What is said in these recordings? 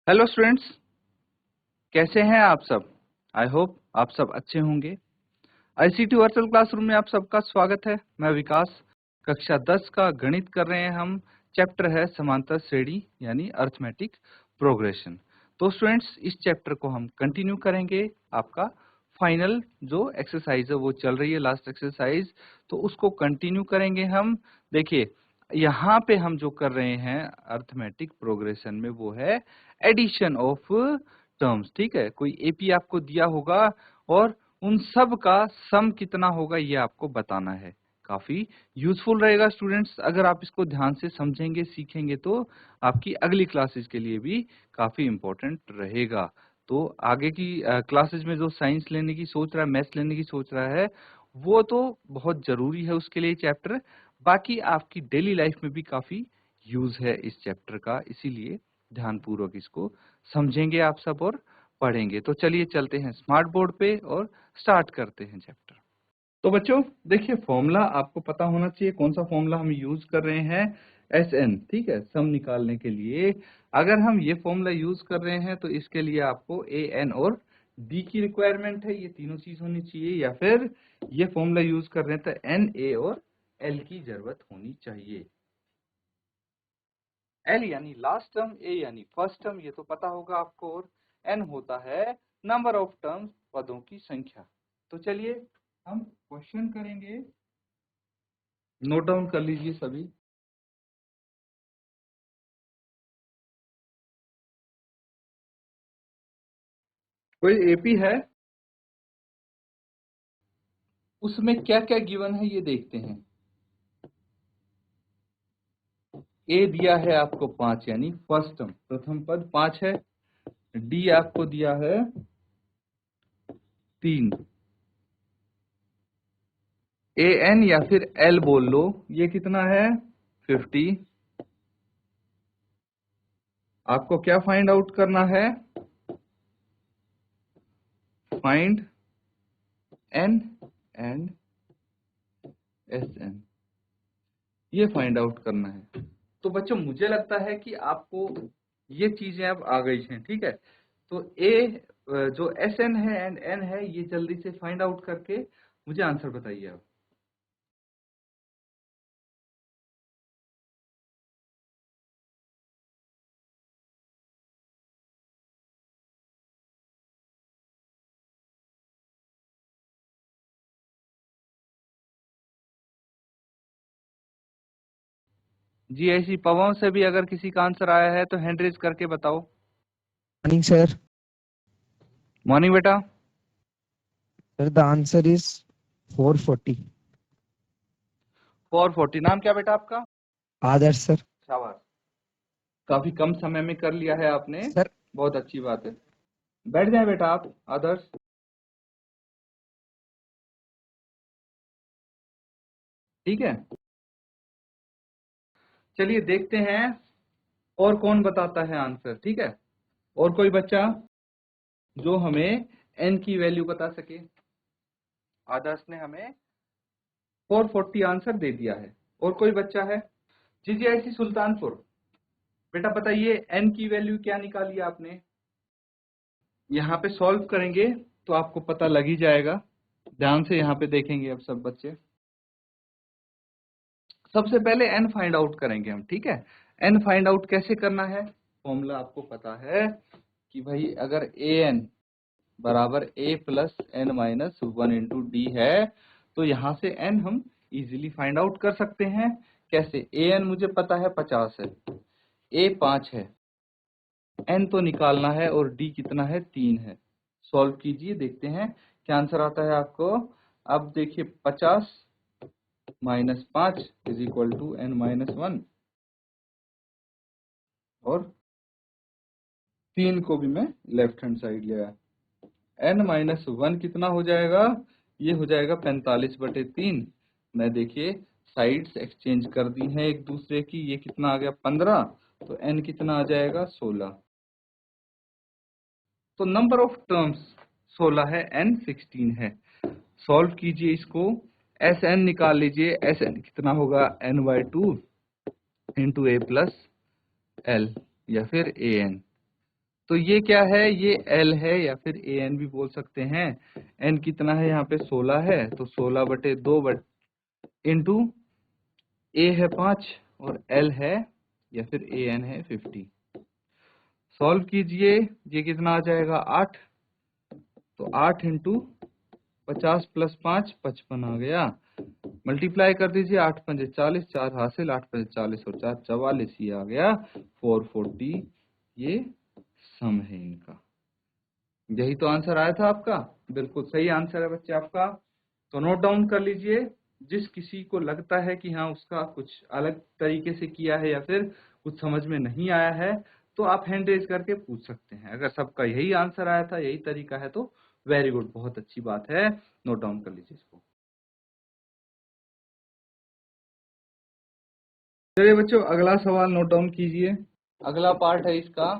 Hello students, कैसे हैं आप सब। आई होप आप सब अच्छे होंगे। आईसीटी वर्चुअल क्लासरूम में आप सबका स्वागत है। मैं विकास, कक्षा 10 का गणित कर रहे हैं हम। चैप्टर है समांतर श्रेणी यानी अरिथमेटिक प्रोग्रेशन। तो स्टूडेंट्स, इस चैप्टर को हम कंटिन्यू करेंगे। आपका फाइनल जो एक्सरसाइज है वो चल रही है, लास्ट एक्सरसाइज, तो उसको कंटिन्यू करेंगे हम। देखिए, यहाँ पे हम जो कर रहे हैं अरिथमेटिक प्रोग्रेशन में वो है एडिशन ऑफ टर्म्स। ठीक है, कोई एपी आपको दिया होगा और उन सब का सम कितना होगा ये आपको बताना है। काफी यूजफुल रहेगा स्टूडेंट्स, अगर आप इसको ध्यान से समझेंगे सीखेंगे तो आपकी अगली क्लासेस के लिए भी काफी इंपॉर्टेंट रहेगा। तो आगे की क्लासेस में जो साइंस लेने की सोच रहा है, मैथ्स लेने की सोच रहा है, वो तो बहुत जरूरी है उसके लिए चैप्टर। बाकी आपकी डेली लाइफ में भी काफी यूज है इस चैप्टर का, इसीलिए ध्यानपूर्वक इसको समझेंगे आप सब और पढ़ेंगे। तो चलिए चलते हैं स्मार्ट बोर्ड पे और स्टार्ट करते हैं चैप्टर। तो बच्चों देखिए, फॉर्मूला आपको पता होना चाहिए कौन सा फॉर्मूला हम यूज कर रहे हैं। एस एन, ठीक है, सम निकालने के लिए अगर हम ये फॉर्मूला यूज कर रहे हैं तो इसके लिए आपको ए एन और डी की रिक्वायरमेंट है, ये तीनों चीज होनी चाहिए। या फिर ये फॉर्मूला यूज कर रहे हैं तो एन, ए और एल की जरूरत होनी चाहिए। एल यानी लास्ट टर्म, ए यानी फर्स्ट टर्म, ये तो पता होगा आपको, और एन होता है नंबर ऑफ टर्म्स, पदों की संख्या। तो चलिए हम क्वेश्चन करेंगे, नोट डाउन कर लीजिए सभी। कोई एपी है, उसमें क्या क्या गिवन है ये देखते हैं। ए दिया है आपको 5 यानी फर्स्ट टर्म, प्रथम पद 5 है। डी आपको दिया है 3। ए एन या फिर एल बोल लो, ये कितना है 50। आपको क्या फाइंड आउट करना है, find n and s n, ये फाइंड आउट करना है। तो बच्चों मुझे लगता है कि आपको ये चीजें अब आ गई हैं, ठीक है। तो ए जो एस एन है एंड एन है, ये जल्दी से फाइंड आउट करके मुझे आंसर बताइए आप। जी, ऐसी पवन से भी अगर किसी का आंसर आया है तो हैंड रेज करके बताओ। Morning, sir. मॉर्निंग बेटा। Sir, the answer is 440. 440। नाम क्या बेटा आपका? Adarsh, sir. शाबाश, काफी कम समय में कर लिया है आपने, Sir, बहुत अच्छी बात है। बैठ जाए बेटा आप, आदर्श। ठीक है, चलिए देखते हैं और कौन बताता है आंसर। ठीक है, और कोई बच्चा जो हमें एन की वैल्यू बता सके। आदर्श ने हमें 440 आंसर दे दिया है, और कोई बच्चा है? जी जी, ऐसी सुल्तानपुर, बेटा बताइए एन की वैल्यू क्या निकाली आपने। यहाँ पे सॉल्व करेंगे तो आपको पता लग ही जाएगा। ध्यान से यहाँ पे देखेंगे अब सब बच्चे। सबसे पहले एन फाइंड आउट करेंगे हम, ठीक है। एन फाइंड आउट कैसे करना है, फॉर्मूला आपको पता है कि भाई अगर ए एन बराबर A plus N minus 1 into D है, तो यहाँ से एन हम इजीली फाइंड आउट कर सकते हैं। कैसे? ए एन मुझे पता है 50 है, ए 5 है, एन तो निकालना है, और डी कितना है 3 है। सॉल्व कीजिए, देखते हैं क्या आंसर आता है आपको। अब देखिए 50 minus 5 is equal to n minus 1, और 3 को भी मैं लेफ्ट हैंड साइड ले आया। एन माइनस 1 कितना हो जाएगा, ये हो जाएगा 45/3। मैं देखिए साइड्स एक्सचेंज कर दी हैं एक दूसरे की, ये कितना आ गया 15, तो एन कितना आ जाएगा 16। तो नंबर ऑफ टर्म्स 16 है, एन 16 है। सॉल्व कीजिए इसको, एस एन निकाल लीजिए। एस एन कितना होगा, n/2 इंटू ए प्लस एल या फिर ए एन। तो ये क्या है, ये L है या फिर AN भी बोल सकते हैं। N कितना है यहाँ पे 16 है, तो 16/2 इंटू A है 5 और L है या फिर AN है 50। सॉल्व कीजिए, ये कितना आ जाएगा 8, तो 8 इंटू 50 + 5 55 आ गया। मल्टीप्लाई कर दीजिए, 8 पंजे 40, 4 हासिल, 8 पंजे 40 और 4 44, ये आ गया 440। ये सम है इनका। यही तो आंसर आया था आपका, बिल्कुल सही आंसर है बच्चे आपका। तो नोट डाउन कर लीजिए। जिस किसी को लगता है कि हाँ उसका कुछ अलग तरीके से किया है या फिर कुछ समझ में नहीं आया है, तो आप हैंड रेज करके पूछ सकते हैं। अगर सबका यही आंसर आया था, यही तरीका है, तो वेरी गुड, बहुत अच्छी बात है। नोट डाउन कर लीजिए इसको। चलिए बच्चों, अगला सवाल नोट डाउन कीजिए। अगला पार्ट है इसका,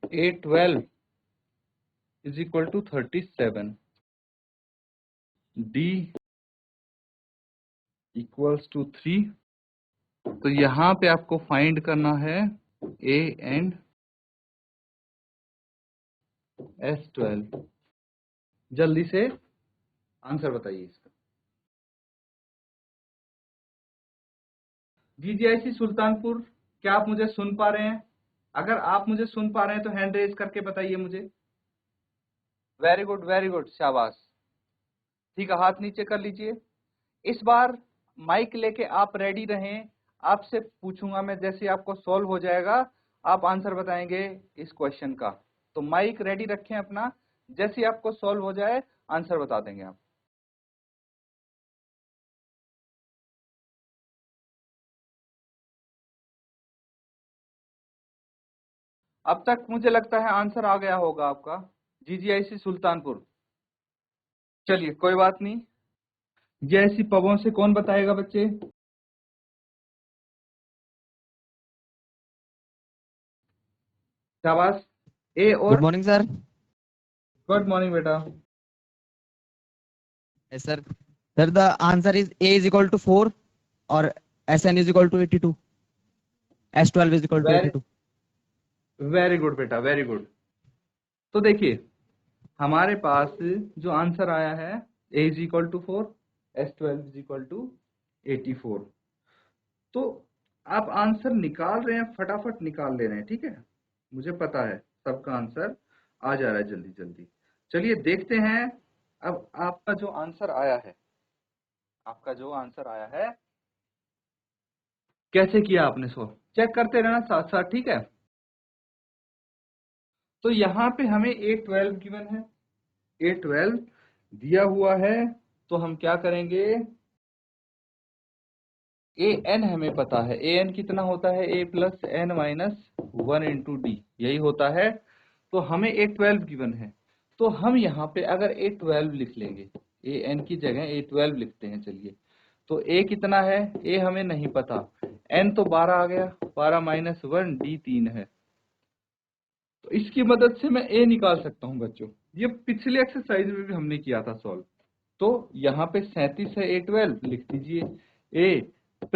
A12 = 37, D = 3। तो यहाँ पे आपको फाइंड करना है A एंड S12। जल्दी से आंसर बताइए इसका। GGIC सुल्तानपुर, क्या आप मुझे सुन पा रहे हैं? अगर आप मुझे सुन पा रहे हैं तो हैंड रेज करके बताइए मुझे। वेरी गुड, वेरी गुड, शाबाश। ठीक है, हाथ नीचे कर लीजिए। इस बार माइक लेके आप रेडी रहें। आपसे पूछूंगा मैं, जैसे आपको सॉल्व हो जाएगा आप आंसर बताएंगे इस क्वेश्चन का। तो माइक रेडी रखें अपना, जैसे आपको सॉल्व हो जाए आंसर बता देंगे आप। अब तक मुझे लगता है आंसर आ गया होगा आपका, GGIC सुल्तानपुर। चलिए कोई बात नहीं, जैसी पबों से कौन बताएगा बच्चे? शाबाश। ए गुड और मॉर्निंग सर। गुड मॉर्निंग बेटा। Yes, sir. Sir, the answer is A is equal to 4 or SN is equal to 82. S12 is equal to very 82. Very good बेटा, वेरी गुड। तो देखिए, हमारे पास जो आंसर आया है A = 4, S12 = 84। तो आप आंसर निकाल रहे हैं, फटाफट निकाल ले रहे हैं, ठीक है। मुझे पता है सबका आंसर आ जा रहा है जल्दी जल्दी। चलिए देखते हैं अब आपका जो आंसर आया है, आपका जो आंसर आया है कैसे किया आपने। सो चेक करते रहना साथ साथ, ठीक है। तो यहाँ पे हमें A12 गिवन है, A12 दिया हुआ है, तो हम क्या करेंगे, AN हमें पता है। AN कितना होता है, A + N - 1 × D, यही होता है। तो हमें A12 गिवन है, तो हम यहाँ पे अगर A12 लिख लेंगे, AN की जगह A12 लिखते हैं। चलिए, तो A कितना है, A हमें नहीं पता, N तो 12 आ गया, 12 - 1, D 3 है। तो इसकी मदद से मैं A निकाल सकता हूँ बच्चों। ये पिछले एक्सरसाइज में भी हमने किया था सॉल्व। तो यहाँ पे 37 है, A12 लिख दीजिए। A +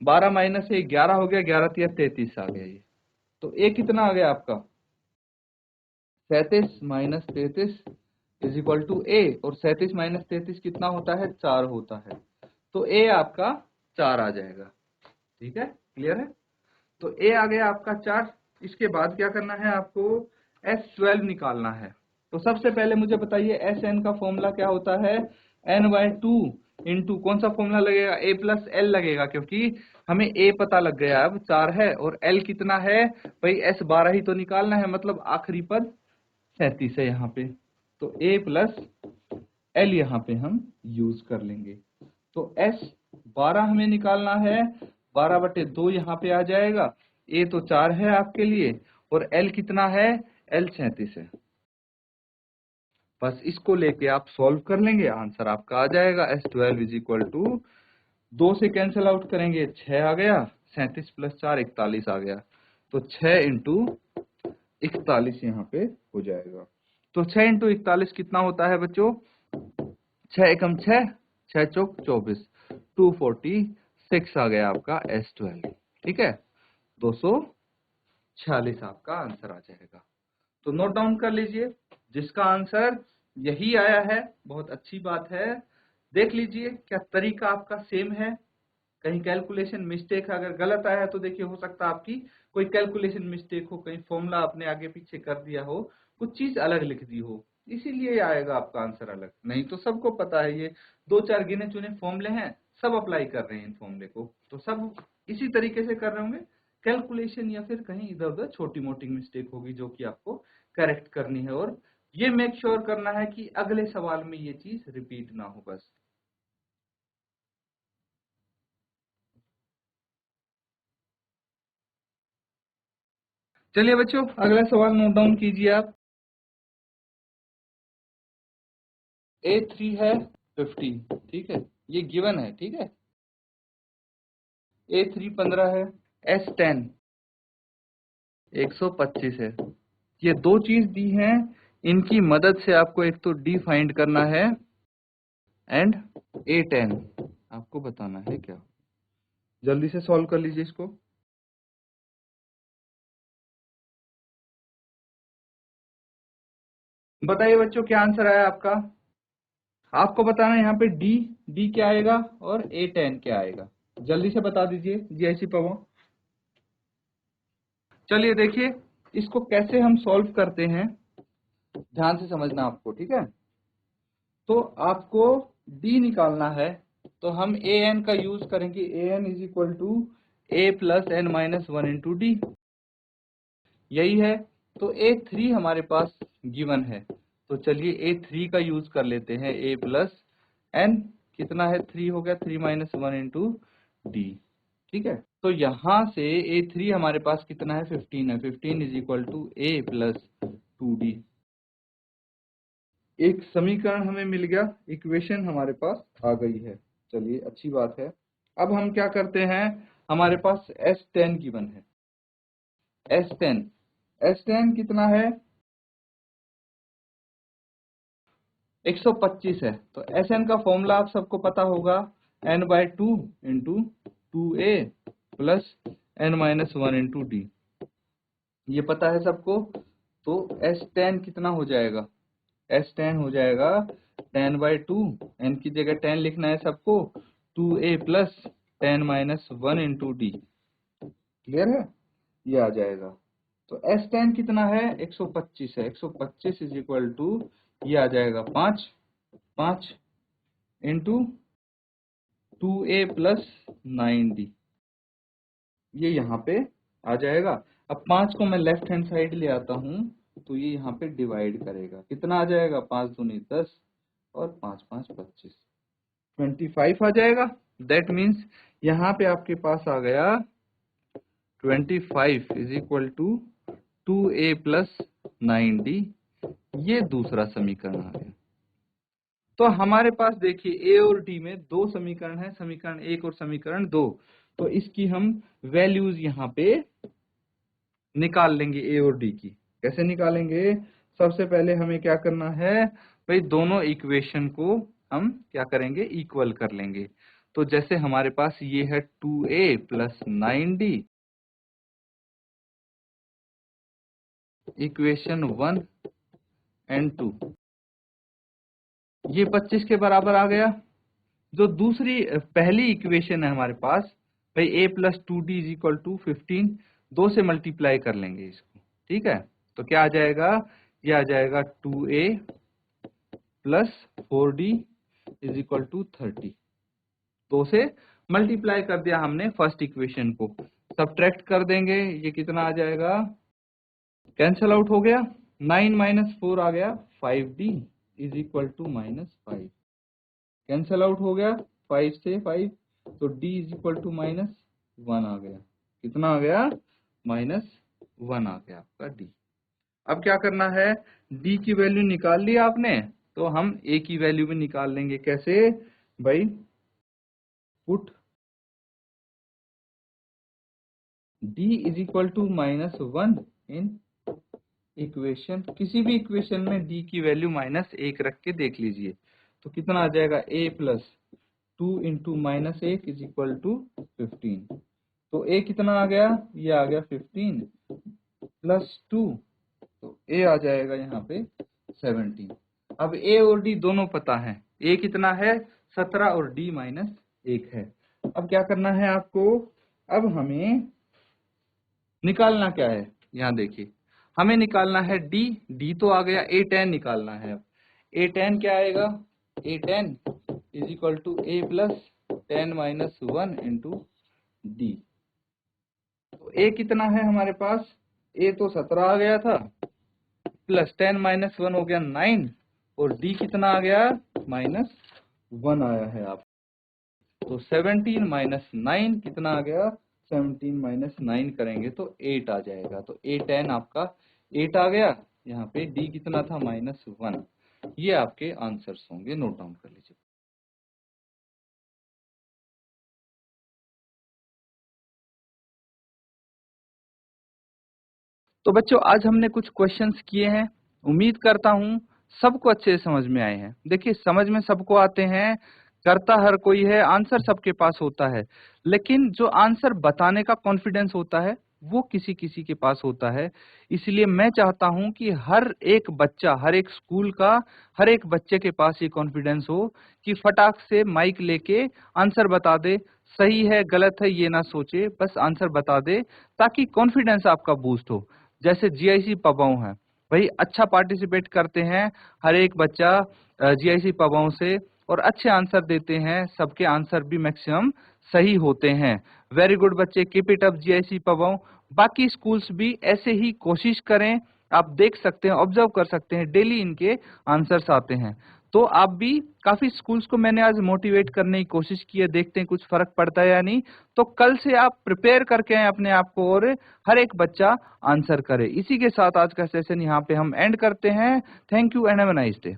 12 - 1 11 हो गया, 11 × 33 आ गया ये। तो A कितना आ गया आपका, 37 - 33 = A, और 37 - 33 कितना होता है, 4 होता है। तो A आपका 4 आ जाएगा, ठीक है, क्लियर है। तो A आ गया आपका 4। इसके बाद क्या करना है आपको, S12 निकालना है। तो सबसे पहले मुझे बताइए SN का फॉर्मूला क्या होता है, N/2 इंटू कौन सा फॉर्मूला लगेगा, A + L लगेगा, क्योंककि हमें A पता लग गया अब 4 है, और L कितना है भाई, S12 ही तो निकालना है, मतलब आखिरी पद 37 है यहाँ पे। तो A + L यहाँ पे हम यूज कर लेंगे। तो S12 हमें निकालना है, 12/2 यहाँ पे आ जाएगा। A तो 4 है आपके लिए, और L कितना है, L 37 है। बस इसको लेके आप सॉल्व कर लेंगे, आंसर आपका आ जाएगा। S12 = 2 से कैंसिल आउट करेंगे, 6 आ गया, 37 + 4 41 आ गया। तो 6 × 41 यहाँ पे हो जाएगा। तो 6 × 41 कितना होता है बच्चों, 6 × 1 = 6, 6 × 4 = 24, 240 6 आ गया आपका S12, ठीक है। 246 आपका आंसर आ जाएगा। तो नोट डाउन कर लीजिए, जिसका आंसर यही आया है बहुत अच्छी बात है। देख लीजिए क्या तरीका आपका सेम है, कहीं कैलकुलेशन मिस्टेक अगर गलत आया है तो देखिए हो सकता है आपकी कोई कैलकुलेशन मिस्टेक हो, कहीं फॉर्मूला आपने आगे पीछे कर दिया हो, कुछ चीज अलग लिख दी हो, इसीलिए आएगा आपका आंसर अलग। नहीं तो सबको पता है ये 2-4 गिने चुने फॉर्मूले हैं, सब अप्लाई कर रहे हैं इन फॉर्मूले को, तो सब इसी तरीके से कर रहे होंगे। कैलकुलेशन या फिर कहीं इधर उधर छोटी मोटी मिस्टेक होगी जो कि आपको करेक्ट करनी है, और ये मेक श्योर करना है कि अगले सवाल में ये चीज रिपीट ना हो बस। चलिए बच्चों, अगला सवाल नोट डाउन कीजिए आप। A3 है 15, ठीक है, ये गिवन है, ठीक है। A3 15 है, S10 125 है। ये दो चीज दी हैं, इनकी मदद से आपको एक तो D फाइंड करना है एंड A10 आपको बताना है क्या। जल्दी से सॉल्व कर लीजिए इसको। बताइए बच्चों क्या आंसर आया आपका। आपको बताना है यहाँ पे D क्या आएगा और A10 क्या आएगा, जल्दी से बता दीजिए GIC पवो। चलिए देखिए इसको कैसे हम सॉल्व करते हैं, ध्यान से समझना आपको, ठीक है। तो आपको D निकालना है, तो हम an का यूज करेंगे। an is equal to a plus N minus 1 into d, यही है। तो A3 हमारे पास गिवन है, तो चलिए A3 का यूज कर लेते हैं। a प्लस एन कितना है, 3 हो गया, 3 माइनस 1 इंटू डी, ठीक है। तो यहां से A3 हमारे पास कितना है, 15 है। 15 is equal to a plus 2d। एक समीकरण हमें मिल गया, इक्वेशन हमारे पास आ गई है। चलिए अच्छी बात है। अब हम क्या करते हैं, हमारे पास S10 गिवन है। S10 कितना है, 125 है। तो Sn का फॉर्मूला आप सबको पता होगा, n/2 into 2a plus n minus 1 into D, ये पता है सबको। तो S10 कितना हो जाएगा, S10 हो जाएगा 10/2, n की जगह 10 लिखना है सबको, 2a plus 10 minus 1 into D, clear है, ये आ जाएगा। तो S10 कितना है, 125 है। 125 इज इक्वल टू ये आ जाएगा 5 इंटू 2a प्लस 9d, ये यहाँ पे आ जाएगा। अब 5 को मैं लेफ्ट हैंड साइड ले आता हूँ, तो ये यहाँ पे डिवाइड करेगा, कितना आ जाएगा, 5 दूनी 10 और 5 5 25, 25 आ जाएगा। दैट मीन्स यहाँ पे आपके पास आ गया 25 is equal to 2a plus 9d, ये दूसरा समीकरण आ गया। तो हमारे पास देखिए a और d में दो समीकरण है, समीकरण 1 और समीकरण 2। तो इसकी हम वैल्यूज यहाँ पे निकाल लेंगे a और d की। कैसे निकालेंगे, सबसे पहले हमें क्या करना है भाई, दोनों इक्वेशन को हम क्या करेंगे, इक्वल कर लेंगे। तो जैसे हमारे पास ये है 2a plus 9d, equation 1 and 2, ये 25 के बराबर आ गया। जो दूसरी पहली इक्वेशन है हमारे पास भाई, a plus 2d is equal to 15, 2 से मल्टीप्लाई कर लेंगे इसको, ठीक है। तो क्या आ जाएगा, ये आ जाएगा 2a plus 4d is equal to 30। 2 से मल्टीप्लाई कर दिया हमने फर्स्ट इक्वेशन को, सब्ट्रैक्ट कर देंगे, ये कितना आ जाएगा, कैंसल आउट हो गया, 9 माइनस 4 आ गया 5d is equal to -5, cancel out हो गया 5 से 5, तो d इज इक्वल टू -1 आ गया, कितना आ गया, -1 आ गया आपका d। अब क्या करना है, d की वैल्यू निकाल ली आपने, तो हम a की वैल्यू भी निकाल लेंगे। कैसे भाई, put d is equal to -1 in equation, किसी भी इक्वेशन में d की वैल्यू -1 रख के देख लीजिए, तो कितना आ जाएगा, a plus 2 into -1 is equal to 15। तो a कितना आ गया, ये आ गया 15 प्लस 2, तो a आ जाएगा यहाँ पे 17। अब a और d दोनों पता है, a कितना है 17 और d -1 है। अब क्या करना है आपको, अब हमें निकालना क्या है, यहाँ देखिए हमें निकालना है d तो आ गया, a10 निकालना है। अब a10 क्या आएगा, a10 is equal to a plus 10 minus 1 into d. तो a कितना है हमारे पास, a तो 17 आ गया था, प्लस 10 माइनस 1 हो गया 9, और d कितना आ गया -1 आया है आप। तो 17 माइनस 9 कितना आ गया, 17 माइनस 9 करेंगे तो 8 आ जाएगा। तो a10 आपका 8 आ गया, यहाँ पे d कितना था -1। ये आपके आंसर्स होंगे, नोट डाउन कर लीजिए। तो बच्चों आज हमने कुछ क्वेश्चंस किए हैं, उम्मीद करता हूँ सबको अच्छे से समझ में आए हैं। देखिए समझ में सबको आते हैं, करता हर कोई है, आंसर सबके पास होता है, लेकिन जो आंसर बताने का कॉन्फिडेंस होता है वो किसी किसी के पास होता है। इसलिए मैं चाहता हूं कि हर एक बच्चा, हर एक स्कूल का हर एक बच्चे के पास ये कॉन्फिडेंस हो कि फटाक से माइक लेके आंसर बता दे, सही है गलत है ये ना सोचे, बस आंसर बता दे, ताकि कॉन्फिडेंस आपका बूस्ट हो। जैसे जीआईसी पबाऊ है भाई, अच्छा पार्टिसिपेट करते हैं हर एक बच्चा जीआईसी पबाऊ से, और अच्छे आंसर देते हैं, सबके आंसर भी मैक्सिमम सही होते हैं। वेरी गुड बच्चे, कीप इट अप जीआईसी पबाऊ। बाकी स्कूल्स भी ऐसे ही कोशिश करें, आप देख सकते हैं, ऑब्जर्व कर सकते हैं, डेली इनके आंसर्स आते हैं। तो आप भी, काफी स्कूल्स को मैंने आज मोटिवेट करने की कोशिश की है, देखते हैं कुछ फर्क पड़ता है या नहीं। तो कल से आप प्रिपेयर करके आए अपने आप को, और हर एक बच्चा आंसर करे। इसी के साथ आज का सेशन यहाँ पे हम एंड करते हैं। Thank you and have a nice day.